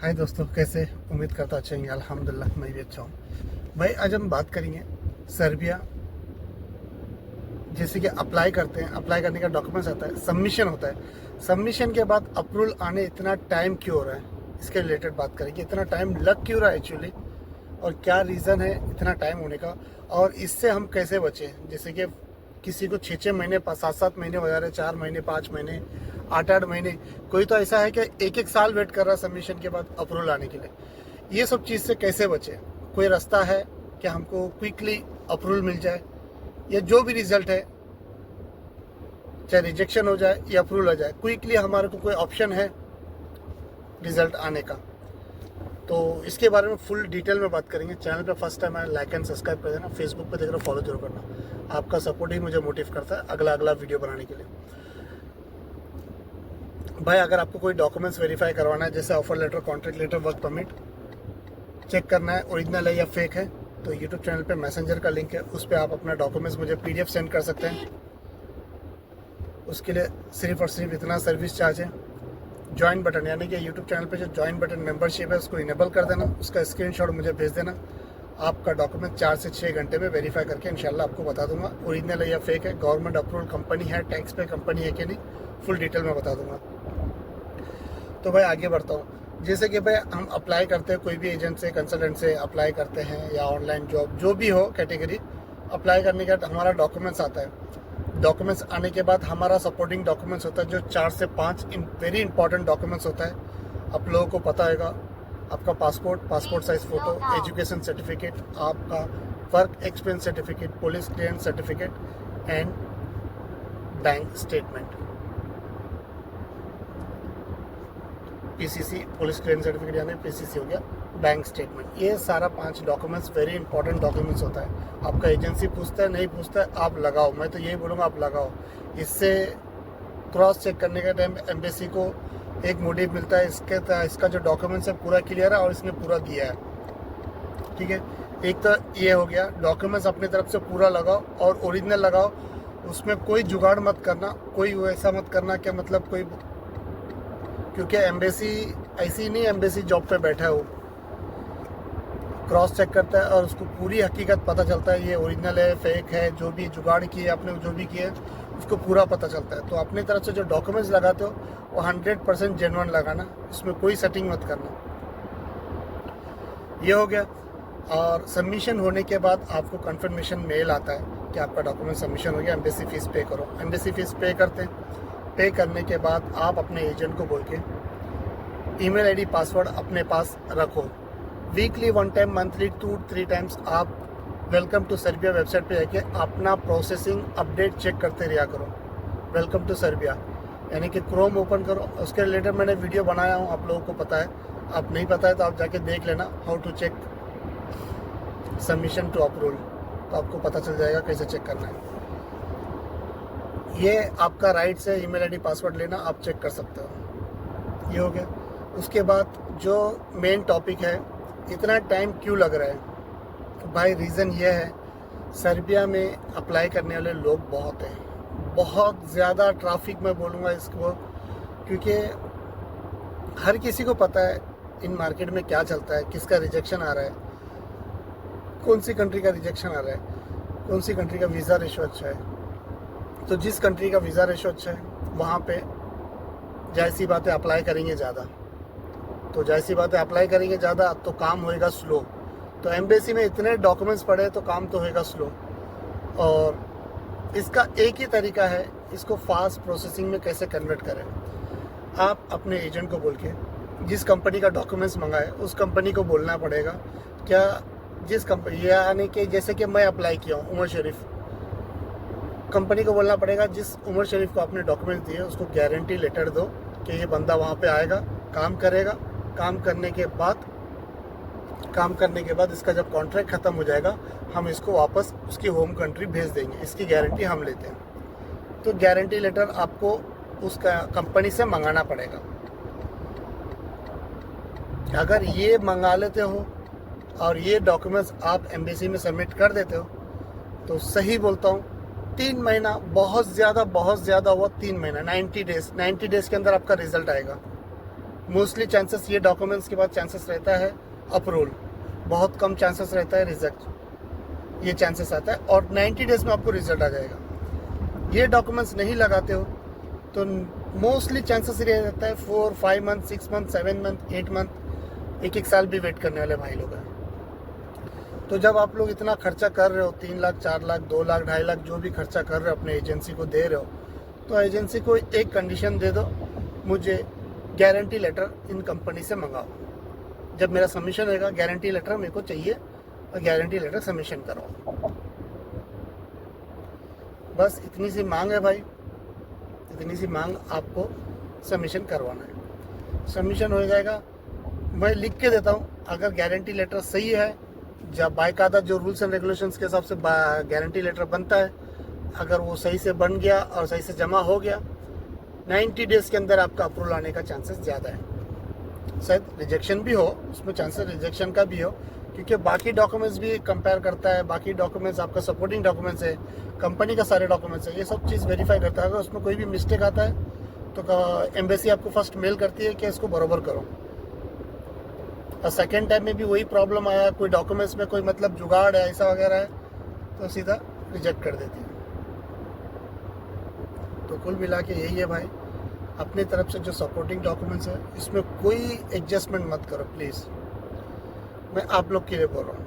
हाय दोस्तों, कैसे? उम्मीद करता अच्छे होंगे। अल्हम्दुलिल्लाह मैं भी अच्छा हूँ। भाई आज हम बात करेंगे सर्बिया। जैसे कि अप्लाई करते हैं, अप्लाई करने का डॉक्यूमेंट्स आता है, सबमिशन होता है। सबमिशन के बाद अप्रूवल आने इतना टाइम क्यों हो रहा है, इसके रिलेटेड बात करेंगे। इतना टाइम लग क्यों रहा है एक्चुअली, और क्या रीज़न है इतना टाइम होने का, और इससे हम कैसे बचें। जैसे कि किसी को 6-6 महीने, 7-7 महीने हो जा रहे, 4 महीने, 5 महीने, 8-8 महीने। कोई तो ऐसा है कि 1-1 साल वेट कर रहा है सबमिशन के बाद अप्रूवल आने के लिए। ये सब चीज़ से कैसे बचें? कोई रास्ता है कि हमको क्विकली अप्रूवल मिल जाए, या जो भी रिजल्ट है, चाहे रिजेक्शन हो जाए या अप्रूवल हो जाए, क्विकली हमारे को कोई ऑप्शन है रिजल्ट आने का? तो इसके बारे में फुल डिटेल में बात करेंगे। चैनल पे फर्स्ट टाइम आए, लाइक एंड सब्सक्राइब कर देना। फेसबुक पे देख रहे हो, फॉलो जरूर करना। आपका सपोर्ट ही मुझे मोटिव करता है अगला अगला वीडियो बनाने के लिए। भाई अगर आपको कोई डॉक्यूमेंट्स वेरीफाई करवाना है, जैसे offer letter, contract letter, work permit, check करना है ओरिजिनल है या फेक है, तो यूट्यूब चैनल पे मैसेंजर का लिंक है, उस पर आप अपना डॉक्यूमेंट्स मुझे PDF सेंड कर सकते हैं। उसके लिए सिर्फ और सिर्फ इतना सर्विस चार्ज है। ज्वाइन बटन, यानी कि यूट्यूब चैनल पे जो ज्वाइन बटन मेंबरशिप है, उसको इनेबल कर देना, उसका स्क्रीनशॉट मुझे भेज देना। आपका डॉक्यूमेंट 4 से 6 घंटे में वेरीफाई करके इंशाल्लाह आपको बता दूंगा ओरिजिनल है या फेक है, गवर्नमेंट अप्रूवल कंपनी है, टैक्स पे कंपनी है कि नहीं, फुल डिटेल में बता दूंगा। तो भाई आगे बढ़ता हूँ। जैसे कि भाई हम अप्लाई करते हैं, कोई भी एजेंट से, कंसल्टेंट से अप्लाई करते हैं, या ऑनलाइन जॉब जो भी हो कैटेगरी, अप्लाई करने के बाद हमारा डॉक्यूमेंट्स आता है। डॉक्यूमेंट्स आने के बाद हमारा सपोर्टिंग डॉक्यूमेंट्स होता है, जो 4 से 5 वेरी इंपॉर्टेंट डॉक्यूमेंट्स होता है। आप लोगों को पता होगा, आपका passport size photo, education certificate, आपका work experience certificate, police clearance certificate and bank statement, PCC, police clearance certificate यानी PCC हो गया, बैंक स्टेटमेंट। ये सारा 5 डॉक्यूमेंट्स वेरी इंपॉर्टेंट डॉक्यूमेंट्स होता है। आपका एजेंसी पूछता है, नहीं पूछता है, आप लगाओ। मैं तो यही बोलूँगा, आप लगाओ। इससे क्रॉस चेक करने के टाइम एम्बेसी को एक मोटिव मिलता है, इसका जो डॉक्यूमेंट्स है पूरा क्लियर है और इसने पूरा दिया है। ठीक है, एक तो ये हो गया। डॉक्यूमेंट्स अपनी तरफ से पूरा लगाओ और ओरिजिनल लगाओ। उसमें कोई जुगाड़ मत करना, कोई वैसा मत करना कि मतलब कोई, क्योंकि एम्बेसी ऐसी नहीं, एम्बेसी जॉब पे बैठा है, वो क्रॉस चेक करता है और उसको पूरी हकीकत पता चलता है, ये ओरिजिनल है, फेक है, जो भी जुगाड़ किए आपने, जो भी किए उसको पूरा पता चलता है। तो अपनी तरफ से जो डॉक्यूमेंट्स लगाते हो वो 100% जेन्युइन लगाना, इसमें कोई सेटिंग मत करना। ये हो गया। और सबमिशन होने के बाद आपको कंफर्मेशन मेल आता है कि आपका डॉक्यूमेंट सबमिशन हो गया, एम्बेसी फ़ीस पे करो। एम्बेसी फ़ीस पे करते हैं। पे करने के बाद आप अपने एजेंट को बोल के ईमेल आईडी, पासवर्ड अपने पास रखो। वीकली 1 टाइम, मंथली 2-3 टाइम्स आप वेलकम टू सर्बिया वेबसाइट पे जाके अपना प्रोसेसिंग अपडेट चेक करते रहा करो। वेलकम टू सर्बिया यानी कि क्रोम ओपन करो। उसके रिलेटेड मैंने वीडियो बनाया हूँ, आप लोगों को पता है। आप नहीं पता है तो आप जाके देख लेना, how to check submission to approval, तो आपको पता चल जाएगा कैसे चेक करना है। ये आपका राइट्स है, ईमेल आईडी, पासवर्ड लेना, आप चेक कर सकते हो। ये हो गया। उसके बाद जो मेन टॉपिक है, इतना टाइम क्यों लग रहा है भाई? रीज़न ये है, सर्बिया में अप्लाई करने वाले लोग बहुत हैं, बहुत ज़्यादा ट्रैफिक में बोलूँगा इसको, क्योंकि हर किसी को पता है इन मार्केट में क्या चलता है, किसका रिजेक्शन आ रहा है, कौन सी कंट्री का रिजेक्शन आ रहा है, कौन सी कंट्री का वीज़ा रेशो अच्छा है। तो जिस कंट्री का वीज़ा रेशो अच्छा है वहाँ पे जाहिर सी बात है अप्लाई करेंगे ज़्यादा। तो जाहिर सी बात है अप्लाई करेंगे ज़्यादा तो काम होएगा स्लो। तो एम्बेसी में इतने डॉक्यूमेंट्स पड़े तो काम तो होएगा स्लो। और इसका एक ही तरीका है, इसको फास्ट प्रोसेसिंग में कैसे कन्वर्ट करें। आप अपने एजेंट को बोल के, जिस कंपनी का डॉक्यूमेंट्स मंगाए उस कंपनी को बोलना पड़ेगा, क्या जिस कंपनी, यानी कि जैसे कि मैं अप्लाई किया हूँ उमर शरीफ, कंपनी को बोलना पड़ेगा जिस उमर शरीफ को आपने डॉक्यूमेंट दिए उसको गारंटी लेटर दो कि ये बंदा वहाँ पे आएगा, काम करेगा। काम करने के बाद इसका जब कॉन्ट्रैक्ट ख़त्म हो जाएगा, हम इसको वापस उसकी होम कंट्री भेज देंगे। इसकी गारंटी हम लेते हैं। तो गारंटी लेटर आपको उस कंपनी से मंगाना पड़ेगा। अगर ये मंगा लेते हो और ये डॉक्यूमेंट्स आप एम्बेसी में सबमिट कर देते हो, तो सही बोलता हूँ 3 महीना, बहुत ज़्यादा हुआ 3 महीना, 90 डेज़ के अंदर आपका रिजल्ट आएगा। मोस्टली चांसेस ये डॉक्यूमेंट्स के बाद चांसेस रहता है अप्रूवल, बहुत कम चांसेस रहता है रिजेक्ट, ये चांसेस आता है। और 90 डेज़ में आपको रिजल्ट आ जाएगा। ये डॉक्यूमेंट्स नहीं लगाते हो तो मोस्टली चांसेस ये रहता है 4, 5 मंथ, 6 मंथ, 7 मंथ, 8 मंथ, 1 साल भी वेट करने वाले भाई लोग हैं। तो जब आप लोग इतना खर्चा कर रहे हो, 3 लाख, 4 लाख, 2 लाख, 2.5 लाख जो भी खर्चा कर रहे हो अपने एजेंसी को दे रहे हो, तो एजेंसी को एक कंडीशन दे दो, मुझे गारंटी लेटर इन कंपनी से मंगाओ। जब मेरा सबमिशन होगा गारंटी लेटर मेरे को चाहिए और गारंटी लेटर सबमिशन कराओ। बस इतनी सी मांग है भाई, इतनी सी मांग आपको सबमिशन करवाना है। सबमिशन हो जाएगा, मैं लिख के देता हूँ। अगर गारंटी लेटर सही है, जब बाकायदा जो रूल्स एंड रेगुलेशंस के हिसाब से गारंटी लेटर बनता है, अगर वो सही से बन गया और सही से जमा हो गया, 90 डेज़ के अंदर आपका अप्रूवल आने का चांसेस ज़्यादा है। शायद रिजेक्शन भी हो, उसमें चांसेस रिजेक्शन का भी हो, क्योंकि बाकी डॉक्यूमेंट्स भी कंपेयर करता है। बाकी डॉक्यूमेंट्स आपका सपोर्टिंग डॉक्यूमेंट्स है, कंपनी का सारे डॉक्यूमेंट्स है, ये सब चीज़ वेरीफाई करता है। अगर उसमें कोई भी मिस्टेक आता है तो एम्बेसी आपको फर्स्ट मेल करती है कि इसको बराबर करो। और सेकेंड टाइम में भी वही प्रॉब्लम आया, कोई डॉक्यूमेंट्स में कोई मतलब जुगाड़ है ऐसा वगैरह है, तो सीधा रिजेक्ट कर देती है। तो कुल मिला के यही है भाई, अपनी तरफ से जो सपोर्टिंग डॉक्यूमेंट्स है इसमें कोई एडजस्टमेंट मत करो प्लीज़, मैं आप लोग के लिए बोल रहा हूँ।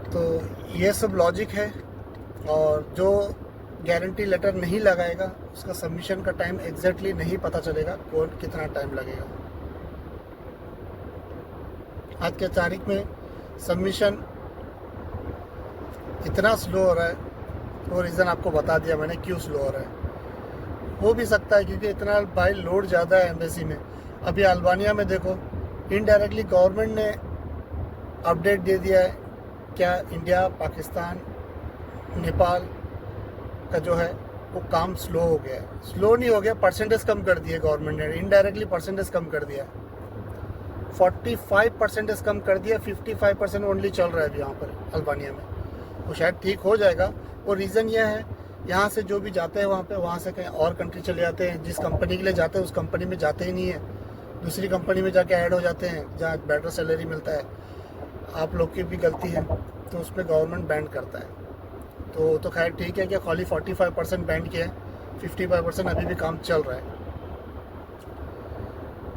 तो ये सब लॉजिक है। और जो गारंटी लेटर नहीं लगाएगा उसका सबमिशन का टाइम एग्जैक्टली नहीं पता चलेगा कौन कितना टाइम लगेगा। आज के तारीख में सबमिशन इतना स्लो हो रहा है, वो रीज़न आपको बता दिया मैंने क्यों स्लो हो रहा है। हो भी सकता है क्योंकि इतना भाई लोड ज़्यादा है एम्बेसी में। अभी अल्बानिया में देखो, इनडायरेक्टली गवर्नमेंट ने अपडेट दे दिया है, क्या इंडिया, पाकिस्तान, नेपाल का जो है वो काम स्लो हो गया है। स्लो नहीं हो गया, परसेंटेज कम कर दिए गवर्नमेंट ने, इनडायरेक्टली परसेंटेज कम कर दिया। 45% कम कर दिया, 55% ओनली चल रहा है अभी यहाँ पर अल्बानिया में। वो शायद ठीक हो जाएगा। वो रीज़न यह है, यहाँ से जो भी जाते हैं वहाँ से कहीं और कंट्री चले जाते हैं। जिस कंपनी के लिए जाते हैं उस कंपनी में जाते ही नहीं है, दूसरी कंपनी में जाके ऐड हो जाते हैं जहाँ बेटर सैलरी मिलता है। आप लोग की भी गलती है, तो उसमें गवर्नमेंट बैंड करता है। तो खैर ठीक है कि खाली 45% बैंड किया है, 55% अभी भी काम चल रहा है।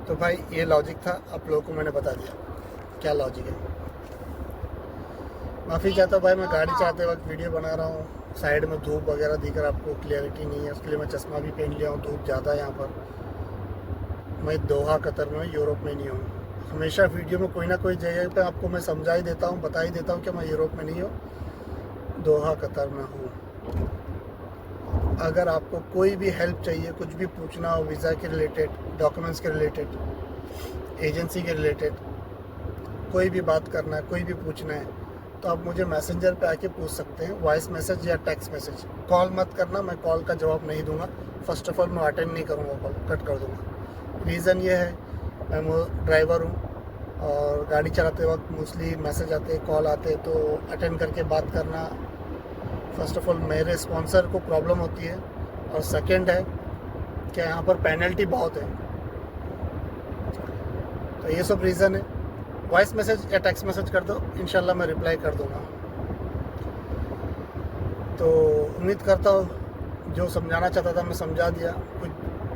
तो भाई ये लॉजिक था, आप लोगों को मैंने बता दिया क्या लॉजिक है। माफ़ी चाहता हूँ भाई, मैं गाड़ी चलाते वक्त वीडियो बना रहा हूँ, साइड में धूप वगैरह दिखकर आपको क्लियरिटी नहीं है, उसके लिए मैं चश्मा भी पहन लिया हूँ। धूप ज़्यादा है यहाँ पर। मैं दोहा कतर में, यूरोप में नहीं हूँ। हमेशा वीडियो में कोई ना कोई जगह पे आपको मैं समझा ही देता हूँ, बता ही देता हूँ कि मैं यूरोप में नहीं हूँ, दोहा कतर में हूँ। अगर आपको कोई भी हेल्प चाहिए, कुछ भी पूछना हो, वीज़ा के रिलेटेड, डॉक्यूमेंट्स के रिलेटेड, एजेंसी के रिलेटेड, कोई भी बात करना है, कोई भी पूछना है, तो आप मुझे मैसेंजर पे आके पूछ सकते हैं, वॉइस मैसेज या टेक्स्ट मैसेज। कॉल मत करना, मैं कॉल का जवाब नहीं दूंगा। फर्स्ट ऑफ ऑल मैं अटेंड नहीं करूँगा, कॉल कट कर दूँगा। रीज़न ये है, मैं ड्राइवर हूँ और गाड़ी चलाते वक्त मोस्टली मैसेज आते, कॉल आते, तो अटेंड करके बात करना फर्स्ट ऑफ ऑल मेरे स्पॉन्सर को प्रॉब्लम होती है, और सेकंड है कि यहाँ पर पेनल्टी बहुत है। तो ये सब रीज़न है। वॉइस मैसेज या टेक्स्ट मैसेज कर दो, इंशाल्लाह मैं रिप्लाई कर दूँगा। तो उम्मीद करता हूँ जो समझाना चाहता था मैं समझा दिया।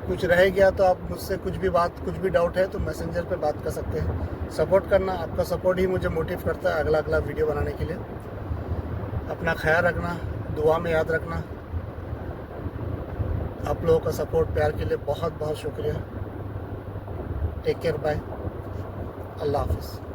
कुछ रह गया तो आप मुझसे कुछ भी डाउट है तो मैसेंजर पे बात कर सकते हैं। सपोर्ट करना, आपका सपोर्ट ही मुझे मोटिव करता है अगला वीडियो बनाने के लिए। अपना ख्याल रखना, दुआ में याद रखना। आप लोगों का सपोर्ट, प्यार के लिए बहुत बहुत शुक्रिया। टेक केयर, बाय, अल्लाह हाफिज़।